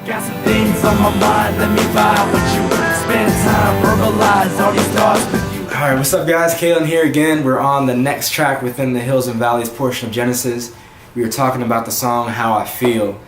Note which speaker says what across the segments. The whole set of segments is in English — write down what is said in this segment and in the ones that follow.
Speaker 1: Got some things on my mind, let me vibe with you. Spend time, verbalize all these thoughts with you.
Speaker 2: Alright, what's up guys? Kalen here again. We're on the next track within the Hills and Valleys portion of Genesis. We were talking about the song How I Feel.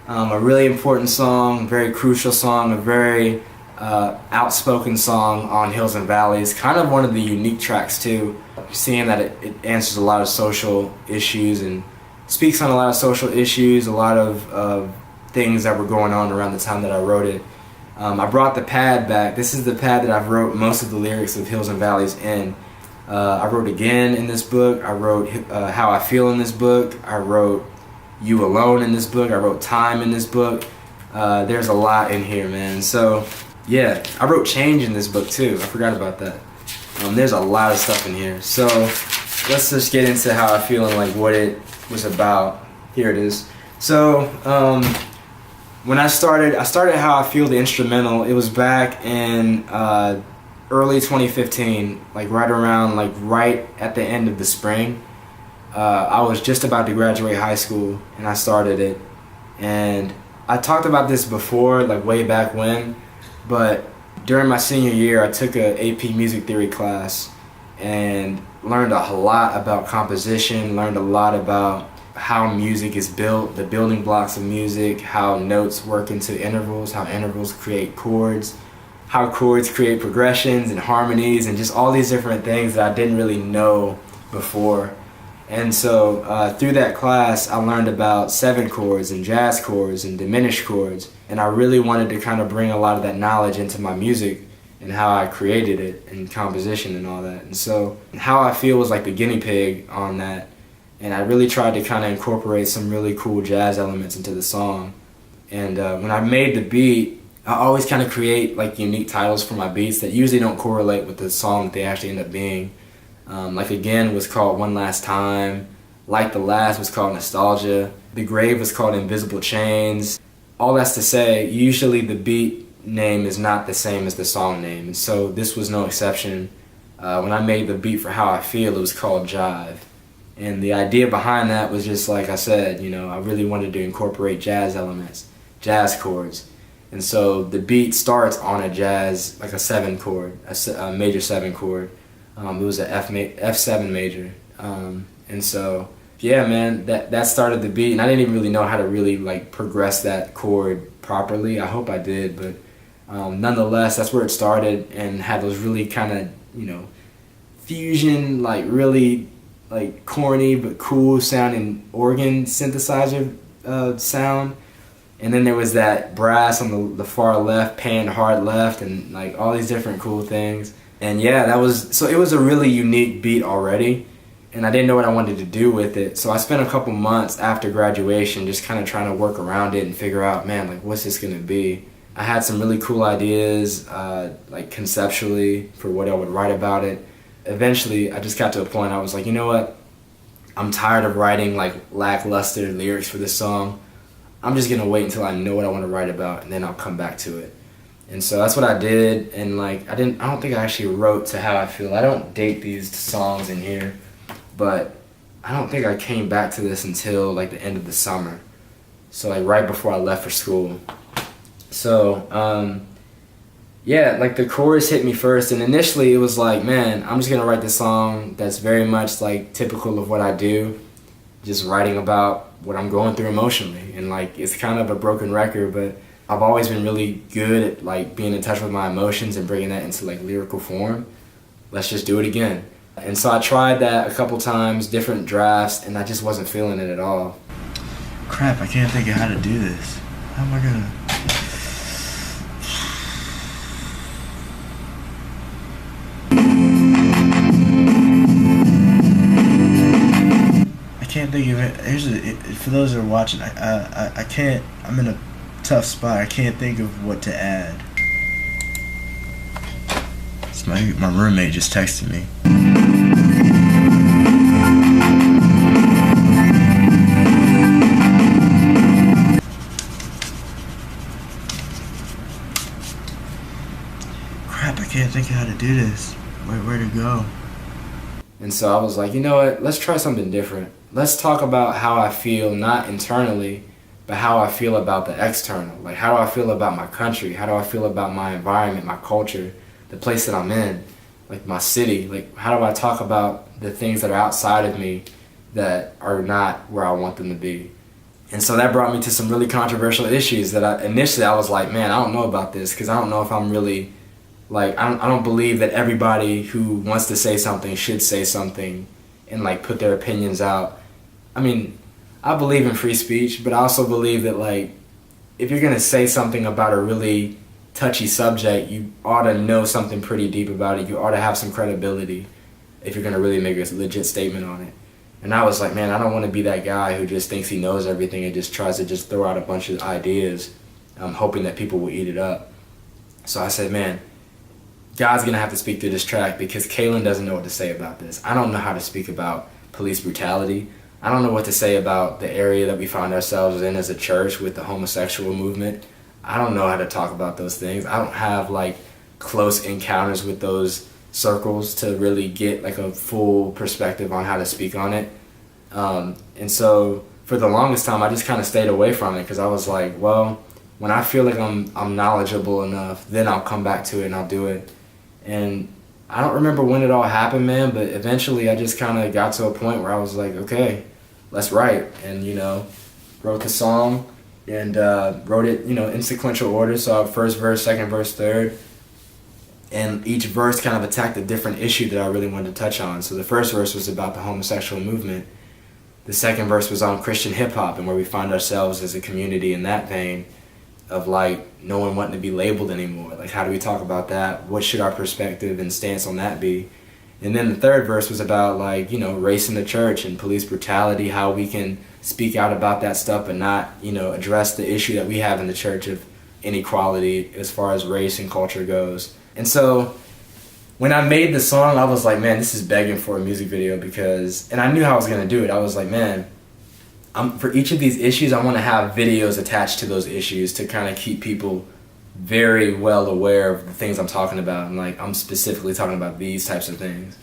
Speaker 2: A really important song, very crucial song, a very outspoken song on Hills and Valleys. Kind of one of the unique tracks too, seeing that it answers a lot of social issues and speaks on a lot of social issues, a lot of things that were going on around the time that I wrote it. I brought the pad back. This is the pad that I've wrote most of the lyrics of Hills and Valleys in. I wrote Again in this book. I wrote How I Feel in this book. I wrote You Alone in this book. I wrote Time in this book. There's a lot in here, man. So yeah, I wrote Change in this book too. I forgot about that. There's a lot of stuff in here. So let's just get into How I Feel and like what it was about. Here it is. So when I started How I Feel, the instrumental. It was back in early 2015, like right at the end of the spring. I was just about to graduate high school and I started it. And I talked about this before, like way back when, but during my senior year I took a AP music theory class and learned a lot about composition, learned a lot about how music is built, the building blocks of music, how notes work into intervals, how intervals create chords, how chords create progressions and harmonies, and just all these different things that I didn't really know before. And so through that class I learned about 7 chords and jazz chords and diminished chords, and I really wanted to kind of bring a lot of that knowledge into my music and how I created it and composition and all that. And so How I Feel was like the guinea pig on that. And I really tried to kind of incorporate some really cool jazz elements into the song. And when I made the beat, I always kind of create like unique titles for my beats that usually don't correlate with the song that they actually end up being. Like Again was called One Last Time. Like the Last was called Nostalgia. The Grave was called Invisible Chains. All that's to say, usually the beat name is not the same as the song name. And so this was no exception. When I made the beat for How I Feel, it was called Jive. And the idea behind that was just like I said, you know, I really wanted to incorporate jazz elements, jazz chords. And so the beat starts on a jazz, like a 7 chord, a major 7 chord. It was a F7 major. And so, yeah, man, that started the beat. And I didn't even really know how to really like progress that chord properly. I hope I did, but nonetheless, that's where it started, and had those really kind of, you know, fusion, like really like corny but cool sounding organ synthesizer sound. And then there was that brass on the far left, panned hard left, and like all these different cool things. And yeah, it was a really unique beat already, and I didn't know what I wanted to do with it. So I spent a couple months after graduation just kind of trying to work around it and figure out, man, like what's this gonna be? I had some really cool ideas, like conceptually, for what I would write about it. Eventually I just got to a point I was like, you know what, I'm tired of writing like lackluster lyrics for this song. I'm just gonna wait until I know what I want to write about, and then I'll come back to it. And so that's what I did. And like I don't think I actually wrote to How I Feel. I don't date these songs in here, but I don't think I came back to this until like the end of the summer, so like right before I left for school. So yeah, like the chorus hit me first, and initially it was like, man, I'm just gonna write this song that's very much like typical of what I do, just writing about what I'm going through emotionally. And like it's kind of a broken record, but I've always been really good at like being in touch with my emotions and bringing that into like lyrical form. Let's just do it again. And so I tried that a couple times, different drafts, and I just wasn't feeling it at all.
Speaker 3: Crap, I can't think of how to do this. How am I gonna... I can't think of it. For those that are watching, I can't, I'm in a tough spot. I can't think of what to add. So my roommate just texted me. Crap, I can't think of how to do this. Where to go?
Speaker 2: And so I was like, you know what, let's try something different. Let's talk about how I feel, not internally, but how I feel about the external. Like, how do I feel about my country? How do I feel about my environment, my culture, the place that I'm in, like my city? Like, how do I talk about the things that are outside of me that are not where I want them to be? And so that brought me to some really controversial issues that initially I was like, man, I don't know about this, because I don't know if I'm really, like, I don't believe that everybody who wants to say something should say something and like put their opinions out. I mean, I believe in free speech, but I also believe that, like, if you're gonna say something about a really touchy subject, you ought to know something pretty deep about it. You ought to have some credibility if you're gonna really make a legit statement on it. And I was like, man, I don't want to be that guy who just thinks he knows everything and just tries to just throw out a bunch of ideas, hoping that people will eat it up. So I said, man, God's gonna have to speak through this track, because Kalen doesn't know what to say about this. I don't know how to speak about police brutality. I don't know what to say about the area that we find ourselves in as a church with the homosexual movement. I don't know how to talk about those things. I don't have like close encounters with those circles to really get like a full perspective on how to speak on it. And so for the longest time, I just kind of stayed away from it, because I was like, well, when I feel like I'm knowledgeable enough, then I'll come back to it and I'll do it. And I don't remember when it all happened, man, but eventually I just kind of got to a point where I was like, okay, let's write. And, you know, wrote the song and wrote it, you know, in sequential order. So first verse, second verse, third. And each verse kind of attacked a different issue that I really wanted to touch on. So the first verse was about the homosexual movement. The second verse was on Christian hip hop and where we find ourselves as a community in that vein of like no one wanting to be labeled anymore. Like, how do we talk about that? What should our perspective and stance on that be? And then the third verse was about, like, you know, race in the church and police brutality, how we can speak out about that stuff but not, you know, address the issue that we have in the church of inequality as far as race and culture goes. And so when I made the song, I was like, man, this is begging for a music video, because, and I knew how I was going to do it. I was like, man, for each of these issues, I want to have videos attached to those issues to kind of keep people very well aware of the things I'm talking about. And like, I'm specifically talking about these types of things.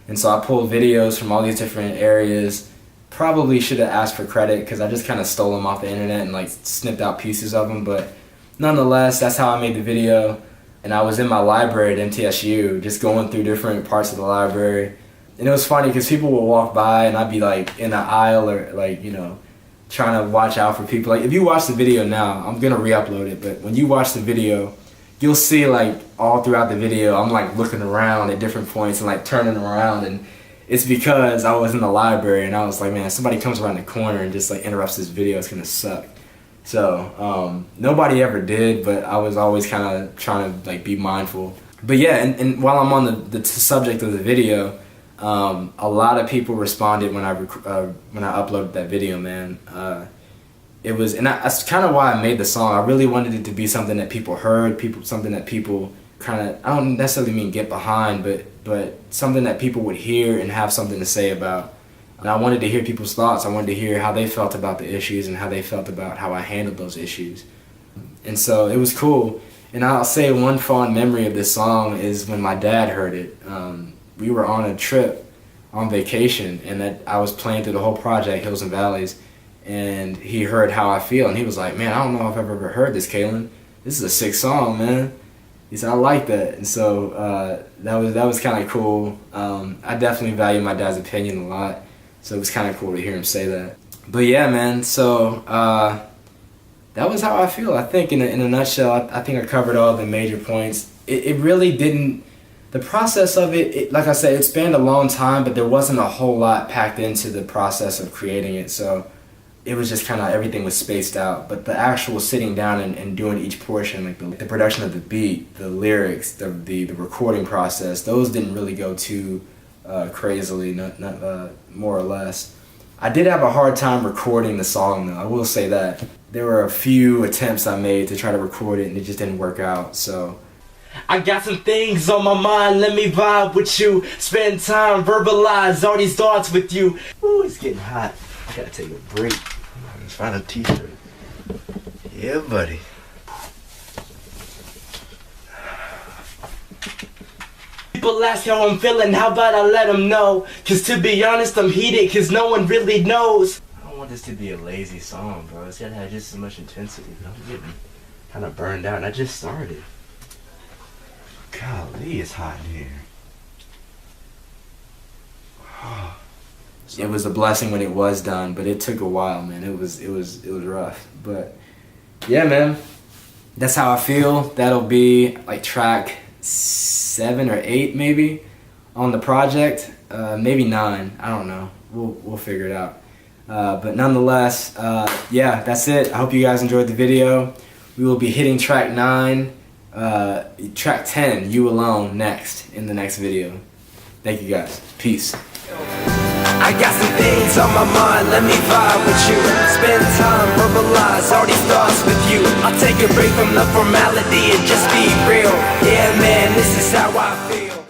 Speaker 2: And so I pulled videos from all these different areas. Probably should have asked for credit, because I just kind of stole them off the internet and like snipped out pieces of them. But nonetheless, that's how I made the video. And I was in my library at MTSU, just going through different parts of the library. And it was funny because people would walk by and I'd be like in the aisle or like, you know, trying to watch out for people. Like, if you watch the video now, I'm gonna re-upload it, but when you watch the video, you'll see like all throughout the video, I'm like looking around at different points and like turning around, and it's because I was in the library and I was like, man, if somebody comes around the corner and just like interrupts this video, it's gonna suck. So nobody ever did, but I was always kind of trying to like be mindful. But yeah, and while I'm on the subject of the video, a lot of people responded when I uploaded that video, man. It was, and that's kind of why I made the song. I really wanted it to be something that people heard, something that people kind of, I don't necessarily mean get behind, but something that people would hear and have something to say about. And I wanted to hear people's thoughts. I wanted to hear how they felt about the issues and how they felt about how I handled those issues. And so it was cool. And I'll say one fond memory of this song is when my dad heard it. We were on a trip on vacation, and that I was playing through the whole project, Hills and Valleys, and he heard How I Feel, and he was like, man, I don't know if I've ever heard this, Kalen. This is a sick song, man. He said, I like that. And so that was kind of cool. I definitely value my dad's opinion a lot, so it was kind of cool to hear him say that. But yeah, man, so that was How I Feel. I think in a nutshell, I think I covered all the major points. It really didn't, the process of it, like I said, it spanned a long time, but there wasn't a whole lot packed into the process of creating it. So it was just kind of, everything was spaced out. But the actual sitting down and doing each portion, like the production of the beat, the lyrics, the recording process, those didn't really go too crazily, not more or less. I did have a hard time recording the song, though. I will say that. There were a few attempts I made to try to record it, and it just didn't work out, so. I got some things on my mind, let me vibe with you. Spend time, verbalize all these thoughts with you. Ooh, it's getting hot. I gotta take a break.
Speaker 3: Let's find a t-shirt. Yeah, buddy.
Speaker 1: People ask how I'm feeling, how about I let them know? Cause to be honest, I'm heated, cause no one really knows.
Speaker 2: I don't want
Speaker 4: this to be a lazy song, bro. It's gotta have just as much intensity. But I'm getting kind of burned out, and I just started. Golly, it's hot in here.
Speaker 2: It was a blessing when it was done, but it took a while, man. It was rough, but yeah, man. That's how I feel. That'll be like track 7 or 8 maybe on the project, maybe 9. I don't know. We'll figure it out. But nonetheless, yeah, that's it. I hope you guys enjoyed the video. We will be hitting track 9, track 10, You Alone, next in the next video. Thank you guys. Peace.
Speaker 1: I got some things on my mind, let me vibe with you. Spend time, verbalize all these thoughts with you. I'll take a break from the formality and just be real. Yeah man, this is how I feel.